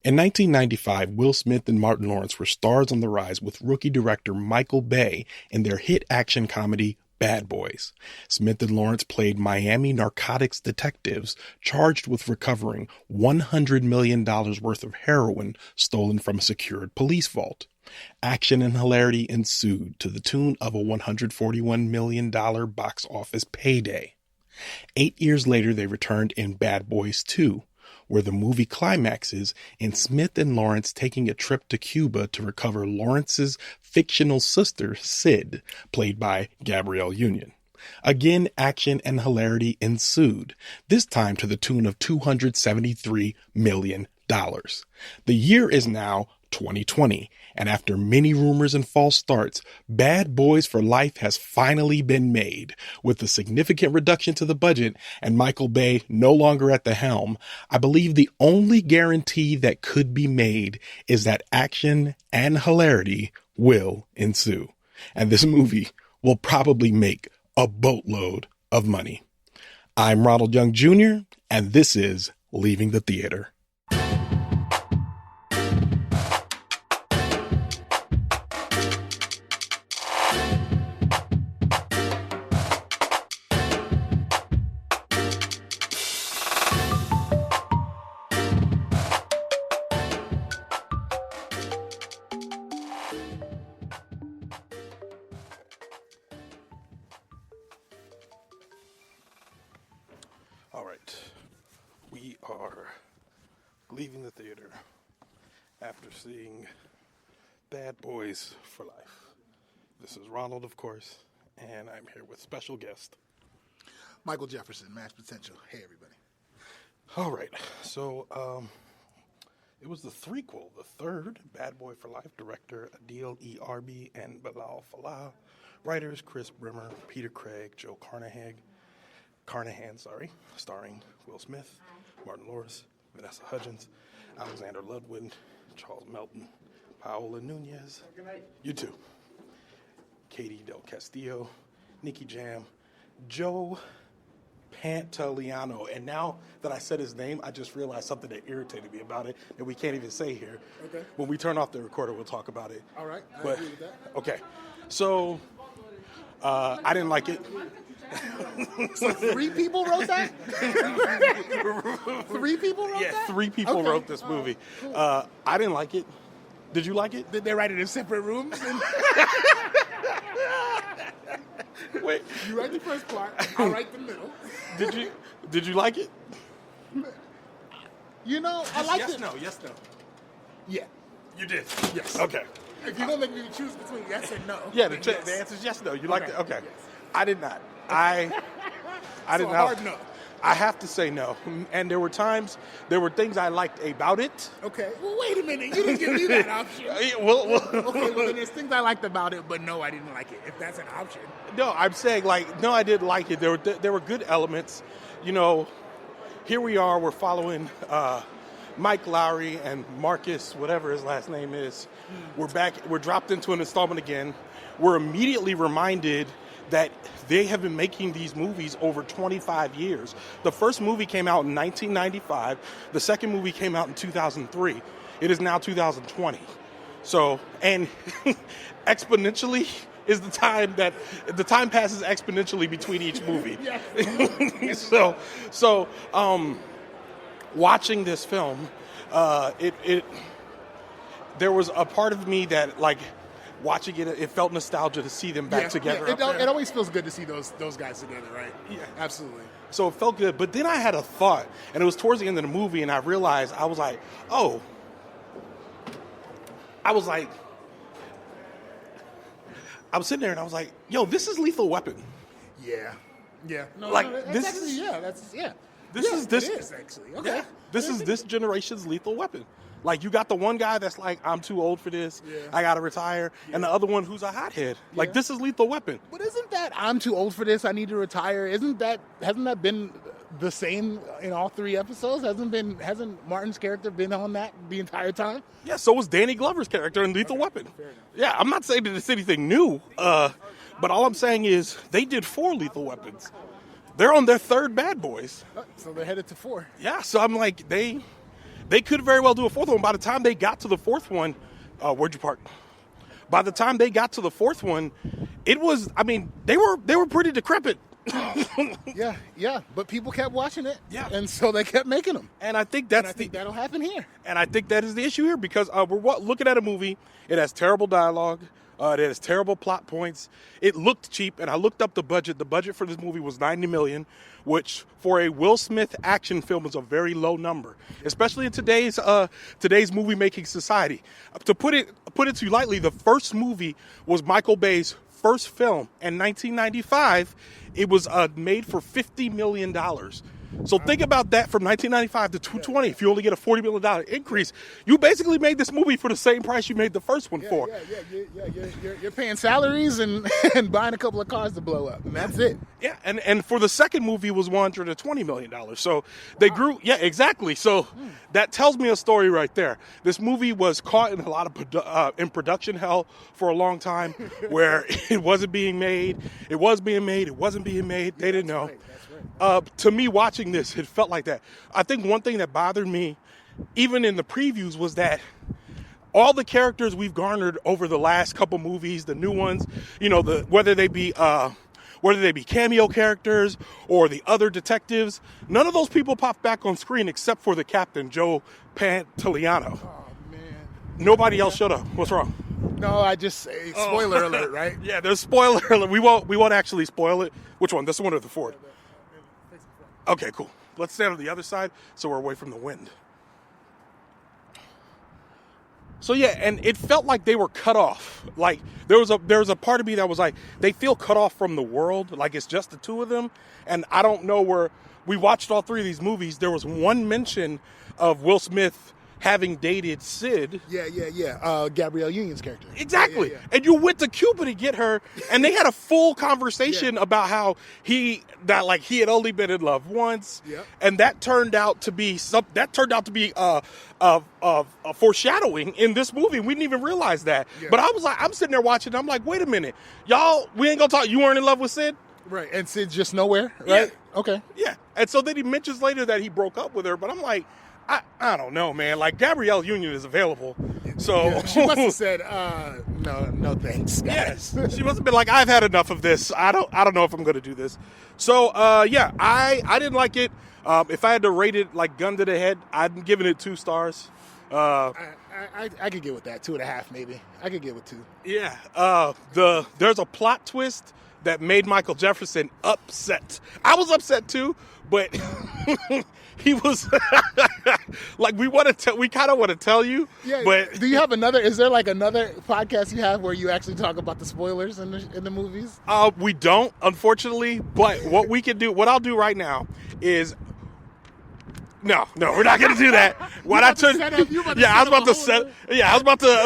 In 1995, Will Smith and Martin Lawrence were stars on the rise with rookie director Michael Bay in their hit action comedy Bad Boys. Smith and Lawrence played Miami narcotics detectives charged with recovering $100 million worth of heroin stolen from a secured police vault. Action and hilarity ensued to the tune of a $141 million box office payday. 8 years later, they returned in Bad Boys 2, where the movie climaxes in Smith and Lawrence taking a trip to Cuba to recover Lawrence's fictional sister, Sid, played by Gabrielle Union. Again, action and hilarity ensued, this time to the tune of $273 million. The year is now 2020, and after many rumors and false starts, Bad Boys for Life has finally been made. With a significant reduction to the budget and Michael Bay no longer at the helm, I believe the only guarantee that could be made is that action and hilarity will ensue. And this movie will probably make a boatload of money. I'm Ronald Young Jr., and this is Leaving the Theater. All right, we are leaving the theater after seeing Bad Boys for Life. This is Ronald, of course, and I'm here with special guest Michael Jefferson, Match Potential. Hey, everybody. All right, so it was the threequel, the third Bad Boy for Life. Director Adil Arbi and Bilall Fallah. Writers Chris Bremner, Peter Craig, Joe Carnahan, starring Will Smith, Martin Lawrence, Vanessa Hudgens, Alexander Ludwig, Charles Melton, Paola Nunez. Good night. You too. Katie Castillo, Nicky Jam, Joe Pantoliano. And now that I said his name, I just realized something that irritated me about it that we can't even say here. Okay. When we turn off the recorder, we'll talk about it. All right. I agree with that. Okay. So, I didn't like it. So 3 people wrote that? 3 people wrote that? Yeah, 3 people wrote this movie. Cool. I didn't like it. Did you like it? Did they write it in separate rooms? Wait. You write the first part, I'll write the middle. Did you like it? You know, I liked yes, it. Yes, no. Yeah. You did? Yes. Okay. If you're going to make me choose between yes and no. Yeah, the yes. answer is yes, no. You liked it? Okay. Yes. I did not. I did not. Hard no. I have to say no. And there were things I liked about it. Okay. Well, wait a minute. You didn't give me that option. Okay, well, then there's things I liked about it, but no, I didn't like it, if that's an option. No, I'm saying, no, I didn't like it. There were good elements. You know, here we are. We're following Mike Lowry and Marcus, whatever his last name is. We're back. We're dropped into an installment again. We're immediately reminded that they have been making these movies over 25 years. The first movie came out in 1995. The second movie came out in 2003. It is now 2020. So, and exponentially is the time passes exponentially between each movie. So, watching this film, there was a part of me that, like, watching it felt nostalgia to see them back together. Yeah. It always feels good to see those guys together, right? Yeah. Absolutely. So it felt good. But then I had a thought, and it was towards the end of the movie, and I realized, I was sitting there, and I was like, yo, this is Lethal Weapon. Yeah. Yeah. This is actually. Okay. Yeah, this is this generation's Lethal Weapon. Like, you got the one guy that's like, I'm too old for this, I gotta retire, and the other one who's a hothead. Like, this is Lethal Weapon. But isn't that, I'm too old for this, I need to retire, hasn't that been the same in all 3 episodes? Hasn't Martin's character been on that the entire time? Yeah, so was Danny Glover's character in Lethal Weapon. Fair enough. Yeah, I'm not saying that it's anything new, but all I'm saying is they did 4 Lethal Weapons. They're on their 3rd Bad Boys. So they're headed to 4. Yeah, so I'm like, they They could very well do a fourth one. By the time they got to the fourth one, where'd you park? By the time they got to the fourth one, it was, I mean, they were pretty decrepit. yeah, but people kept watching it, yeah, and so they kept making them. And I think that'll happen here. And I think that is the issue here because we're looking at a movie. It has terrible dialogue. It has terrible plot points. It looked cheap, and I looked up the budget. The budget for this movie was $90 million, which for a Will Smith action film is a very low number, especially in today's movie making society. To put it to you lightly, the first movie was Michael Bay's first film in 1995. It was made for $50 million. So think about that from 1995 to 2020. If you only get a $40 million increase, you basically made this movie for the same price you made the first one for. You're paying salaries and buying a couple of cars to blow up, and that's it. Yeah, and for the second movie was $120 million. So they grew. Yeah, exactly. So that tells me a story right there. This movie was caught in a lot of in production hell for a long time, where it wasn't being made. It was being made. It wasn't being made. They didn't know. Right. To me, watching this, it felt like that. I think one thing that bothered me, even in the previews, was that all the characters we've garnered over the last couple movies, the new ones, you know, whether they be cameo characters or the other detectives, none of those people popped back on screen except for the captain, Joe Pantoliano. Oh man! Nobody else showed up. What's wrong? No, I just say spoiler alert, right? Yeah, there's spoiler alert. We won't actually spoil it. Which one? This one or the Ford? Okay, cool. Let's stand on the other side so we're away from the wind. So yeah, and it felt like they were cut off. Like there was a part of me that was like, they feel cut off from the world. Like it's just the two of them. And I don't know where we watched all three of these movies. There was one mention of Will Smith having dated Sid. Yeah. Gabrielle Union's character. Exactly. Yeah. And you went to Cuba to get her, and they had a full conversation about how he had only been in love once. Yep. And that turned out to be a foreshadowing in this movie. We didn't even realize that. Yeah. But I was like, I'm sitting there watching, I'm like, wait a minute. Y'all, we ain't gonna talk. You weren't in love with Sid? Right. And Sid's just nowhere, right? Yeah. Okay. Yeah. And so then he mentions later that he broke up with her, but I'm like, I don't know, man. Like, Gabrielle Union is available. So yeah, she must have said, no thanks, guys. Yes. She must have been like, I've had enough of this. I don't know if I'm going to do this. So, yeah, I didn't like it. If I had to rate it like gun to the head, I'd given it 2 stars. I could get with that. 2.5 maybe. I could get with 2. Yeah. There's a plot twist that made Michael Jefferson upset. I was upset too, but he was like, we kind of want to tell you. Yeah. But do you have is there like another podcast you have where you actually talk about the spoilers in the movies? We don't, unfortunately. But what I'll do right now is. No, we're not gonna do that. I was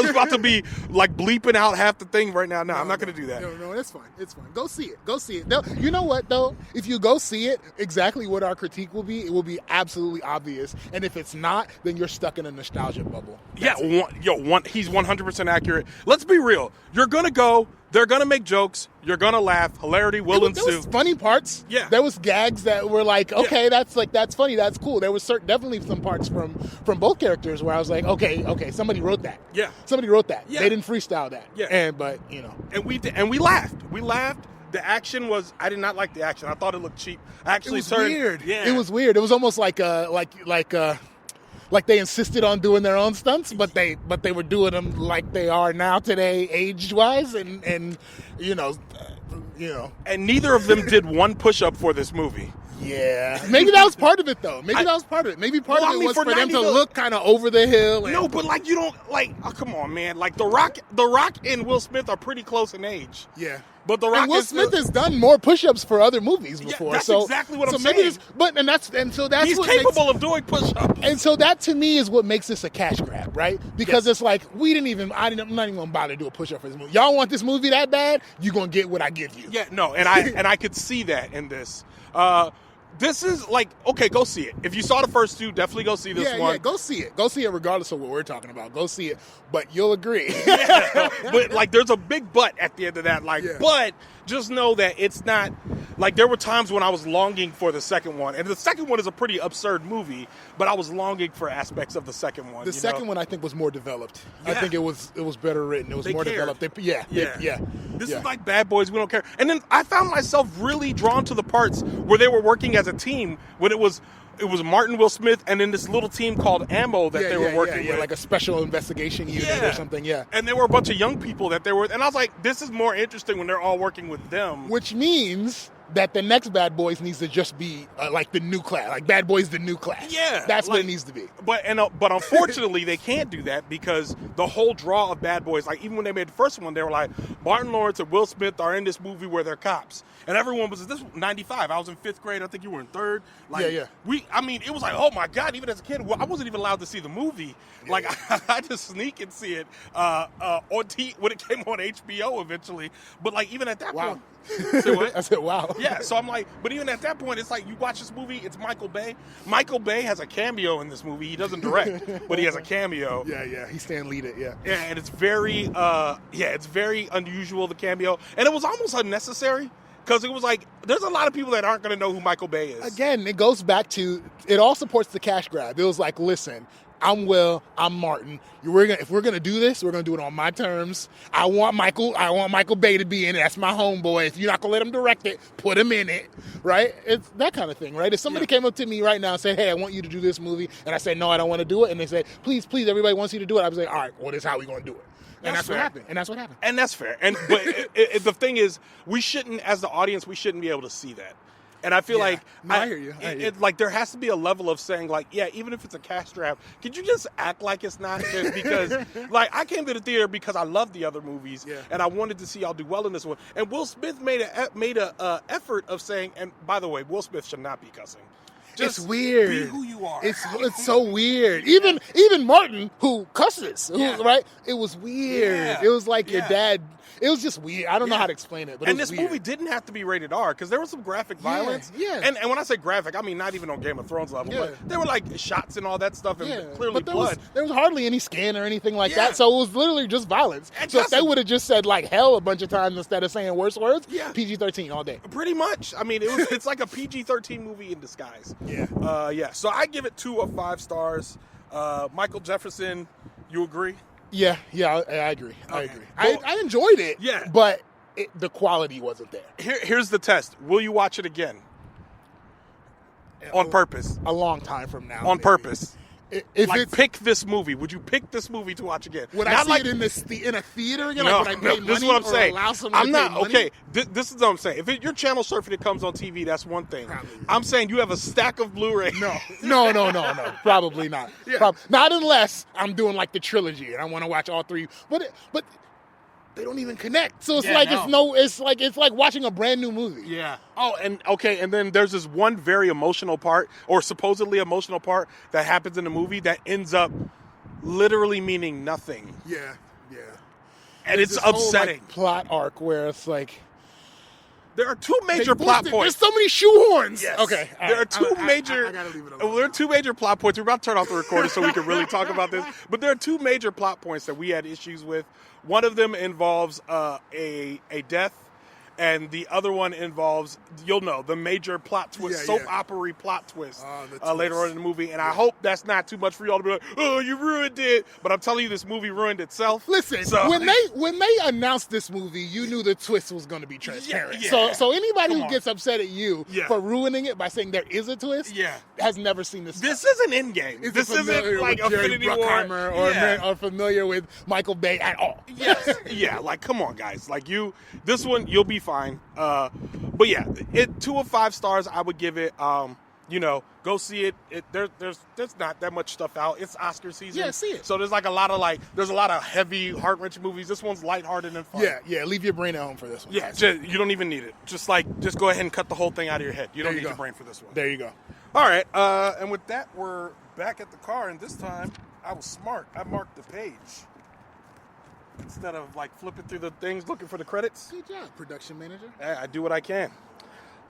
about to be like bleeping out half the thing right now. No, I'm not gonna do that. No, it's fine. It's fine. Go see it. You know what though? If you go see it, exactly what our critique will be, it will be absolutely obvious. And if it's not, then you're stuck in a nostalgia bubble. He's 100% accurate. Let's be real. You're gonna go. They're going to make jokes. You're going to laugh. Hilarity will ensue. There was funny parts. Yeah. There was gags that were like, okay, that's funny. That's cool. There was definitely some parts from both characters where I was like, okay, somebody wrote that. Yeah. Somebody wrote that. Yeah. They didn't freestyle that. Yeah. But, you know. And we laughed. We laughed. The action I did not like the action. I thought it looked cheap. It was weird. Yeah. It was weird. It was almost like they insisted on doing their own stunts, but they were doing them like they are now today, age-wise, and you know. And neither of them did one push-up for this movie. Yeah, maybe that was part of it though. Maybe part of it was for them to look kind of over the hill. No, but like you don't like. Oh, come on, man! Like The Rock and Will Smith are pretty close in age. Yeah. But The Rock and Will Smith has done more push-ups for other movies before. That's exactly what I'm saying. He's capable of doing push-ups. And so that to me is what makes this a cash grab, right? Because it's like I'm not even gonna bother to do a push-up for this movie. Y'all want this movie that bad? You're gonna get what I give you. Yeah, no, and I could see that in this. This is like, okay, go see it. If you saw the first two, definitely go see this one. Yeah, go see it. Go see it regardless of what we're talking about. Go see it. But you'll agree. Yeah. But like there's a big but at the end of that. Like, but just know that it's not like there were times when I was longing for the second one. And the second one is a pretty absurd movie, but I was longing for aspects of the second one. The second one I think was more developed. I think it was better written. It was more developed. This is like Bad Boys, We Don't Care. And then I found myself really drawn to the parts where they were working as a team when it was Martin, Will Smith, and then this little team called Ammo that they were working with. Like a special investigation unit or something, And there were a bunch of young people that they were, and I was like, this is more interesting when they're all working with them. Which means that the next Bad Boys needs to just be like the new class, like Bad Boys the new class. Yeah. That's what it needs to be. But unfortunately, they can't do that because the whole draw of Bad Boys, like even when they made the first one, they were like, Martin Lawrence and Will Smith are in this movie where they're cops. And everyone was, this was 95. I was in 5th grade. I think you were in 3rd. Like, it was like, oh my God, even as a kid, I wasn't even allowed to see the movie. Like, I had to sneak and see it on when it came on HBO eventually. But like, even at that point. Say what? I said, wow. Yeah, so I'm like, but even at that point, it's like you watch this movie, it's Michael Bay. Michael Bay has a cameo in this movie. He doesn't direct, but he has a cameo. Yeah, he stand lead it, Yeah, and it's very, it's very unusual, the cameo. And it was almost unnecessary. Because it was like, there's a lot of people that aren't going to know who Michael Bay is. Again, it goes back to, it all supports the cash grab. It was like, listen, I'm Will, I'm Martin. If we're gonna do this, we're gonna do it on my terms. I want Michael Bay to be in it. That's my homeboy. If you're not gonna let him direct it, put him in it, right? It's that kind of thing, right? If somebody came up to me right now and said, "Hey, I want you to do this movie," and I say, "No, I don't want to do it," and they say, "Please, everybody wants you to do it," I would say, "All right, well, this is how we gonna do it." And that's what happened. And that's fair. But the thing is, we shouldn't, as the audience, we shouldn't be able to see that. And I feel like I hear you. Like there has to be a level of saying like, yeah, even if it's a cash grab, could you just act like it's not? Because like I came to the theater because I love the other movies and I wanted to see y'all do well in this one. And Will Smith made a effort of saying, and by the way, Will Smith should not be cussing. Just it's weird. Be who you are. It's so weird. Even Martin, who cusses, right? It was weird. Yeah. It was like your dad. It was just weird. I don't know how to explain it, but and this movie didn't have to be rated R because there was some graphic violence. Yeah. And when I say graphic, I mean not even on Game of Thrones level, but there were like shots and all that stuff and clearly but blood. There was hardly any skin or anything like that, so it was literally just violence. And so if they would have just said like hell a bunch of times instead of saying worse words, PG-13 all day. Pretty much. I mean, it's like a PG-13 movie in disguise. Yeah. So I give it 2 of 5 stars. Michael Jefferson, you agree? Yeah, I agree. I agree. I enjoyed it. Yeah, but the quality wasn't there. Here's the test: will you watch it again? On purpose. A long time from now. On purpose. If pick this movie. Would you pick this movie to watch again? Would I see it in a theater again? No, would I pay money this is what I'm saying. Allow someone I'm to not pay money? okay. This is what I'm saying. If you're channel surfing, it comes on TV. That's one thing. I'm saying you have a stack of Blu-ray. No. Probably not. Not unless I'm doing like the trilogy and I want to watch all 3. But they don't even connect. So it's it's like watching a brand new movie. Yeah. Oh, and then there's this one very emotional part, or supposedly emotional part, that happens in the movie that ends up literally meaning nothing. Yeah. And it's upsetting. Whole, plot arc where it's like there are 2 major plot points. There's so many shoehorns. Yes. Okay. There are 2 major. I gotta leave it alone. There are 2 major plot points. We're about to turn off the recorder so we can really talk about this. But there are 2 major plot points that we had issues with. One of them involves a death, and the other one involves, you'll know, the major plot twist, soap opera plot twist later on in the movie. And I hope that's not too much for y'all to be like, oh, you ruined it. But I'm telling you, this movie ruined itself. Listen, when they announced this movie, you knew the twist was going to be transparent. So anybody who gets upset at you for ruining it by saying there is a twist has never seen this. This isn't Endgame. This isn't like Infinity War or familiar with Michael Bay at all. Yes. Like, come on, guys. Like, this one, you'll be fine. But yeah, 2 of 5 stars. I would give it. Go see it. There's not that much stuff out. It's Oscar season. Yeah, see it. So there's a lot of heavy, heart-wrenching movies. This one's lighthearted and fun. Yeah. Leave your brain at home for this one. Yeah, you don't even need it. Just go ahead and cut the whole thing out of your head. You don't need your brain for this one. There you go. All right. And with that, we're back at the car, and this time I was smart. I marked the page instead of like flipping through the things looking for the credits. Good job, production manager. I do what I can.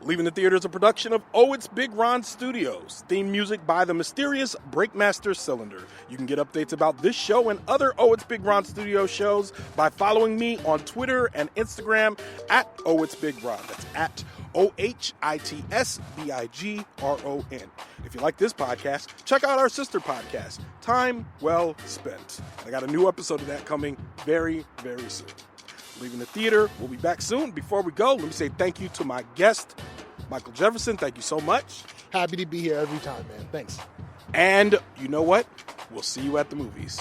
Leaving the Theater is a production of ohitsBigRon Studios. Theme music by the mysterious Breakmaster Cylinder. You can get updates about this show and other ohitsBigRon Studio shows by following me on Twitter and Instagram at ohitsBigRon. That's at ohitsBigRon. If you like this podcast, check out our sister podcast, Time Well Spent. I got a new episode of that coming very, very soon. Leaving the Theater. We'll be back soon. Before we go, let me say thank you to my guest, Michael Jefferson. Thank you so much. Happy to be here every time, man. Thanks. And you know what? We'll see you at the movies.